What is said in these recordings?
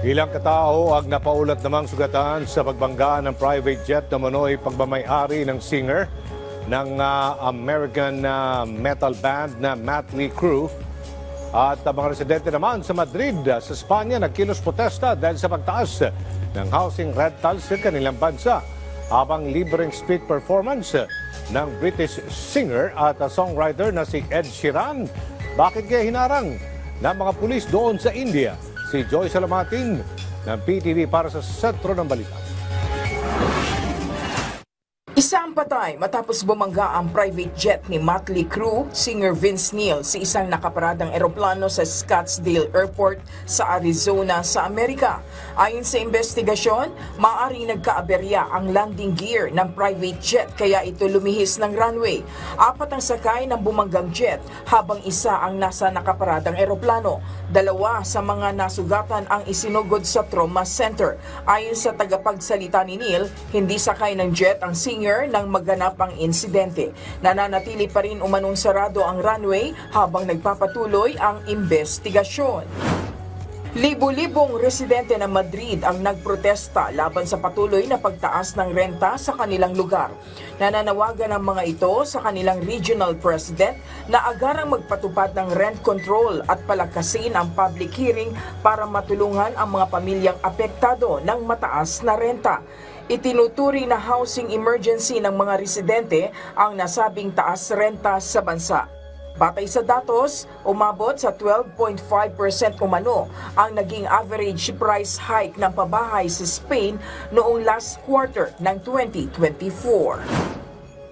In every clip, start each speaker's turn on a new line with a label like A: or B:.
A: Ilang katao ang napaulat namang sugatan sa pagbangga ng private jet na manoy pagmamay-ari ng singer ng American metal band na Mötley Crüe. At mga residente naman sa Madrid, sa Espanya, nagkilos protesta dahil sa pagtaas ng housing rental sa kanilang bansa. Habang libreng street performance ng British singer at songwriter na si Ed Sheeran. Bakit kaya hinarang ng mga pulis doon sa India? Si Joy Salamatin ng PTV para sa sentro ng balita.
B: Isang patay matapos bumangga ang private jet ni Mötley Crüe, singer Vince Neil, sa isang nakaparadang eroplano sa Scottsdale Airport sa Arizona sa Amerika. Ayon sa investigasyon, maaaring nagkaaberya ang landing gear ng private jet kaya ito lumihis ng runway. 4 ang sakay ng bumanggang jet habang isa ang nasa nakaparadang eroplano. 2 sa mga nasugatan ang isinugod sa trauma center. Ayon sa tagapagsalita ni Neil, hindi sakay ng jet ang singer nang maganap ang insidente. Nananatili pa rin umanong sarado ang runway habang nagpapatuloy ang investigasyon. Libo-libong residente ng Madrid ang nagprotesta laban sa patuloy na pagtaas ng renta sa kanilang lugar. Nananawagan ang mga ito sa kanilang regional president na agarang magpatupad ng rent control at palakasin ang public hearing para matulungan ang mga pamilyang apektado ng mataas na renta. Itinuturi na housing emergency ng mga residente ang nasabing taas renta sa bansa. Batay sa datos, umabot sa 12.5% umano ang naging average price hike ng pabahay sa Spain noong last quarter ng 2024.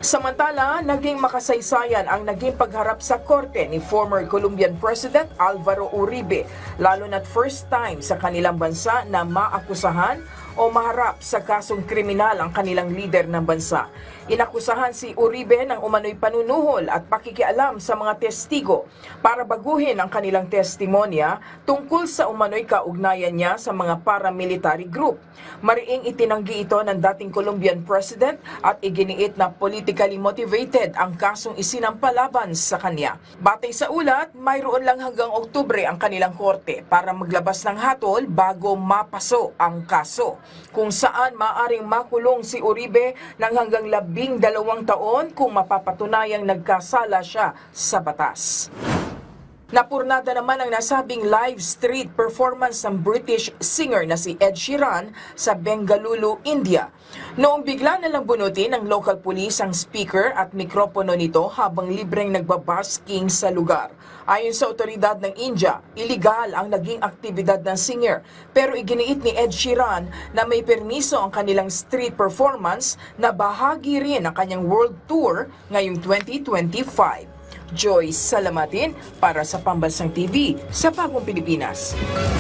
B: Samantala, naging makasaysayan ang naging pagharap sa korte ni former Colombian President Alvaro Uribe, lalo na't first time sa kanilang bansa na maakusahan o maharap sa kasong kriminal ang kanilang leader ng bansa. Inakusahan si Uribe ng umano'y panunuhol at pakikialam sa mga testigo para baguhin ang kanilang testimonya tungkol sa umano'y kaugnayan niya sa mga paramilitary group. Mariing itinanggi ito ng dating Colombian President at iginiit na politically motivated ang kasong isinampalaban sa kanya. Batay sa ulat, mayroon lang hanggang Oktubre ang kanilang korte para maglabas ng hatol bago mapaso ang kaso, kung saan maaring makulong si Uribe ng hanggang 12 taon kung mapapatunayang nagkasala siya sa batas. Napurnada naman ang nasabing live street performance ng British singer na si Ed Sheeran sa Bengaluru, India. Noong bigla na lang bunutin ng local police ang speaker at mikropono nito habang libreng nagbabasking sa lugar. Ayon sa otoridad ng India, iligal ang naging aktibidad ng singer, pero iginiit ni Ed Sheeran na may permiso ang kanilang street performance na bahagi rin ng kanyang world tour ngayong 2025. Joy Salamatin para sa Pambansang TV sa Bagong Pilipinas.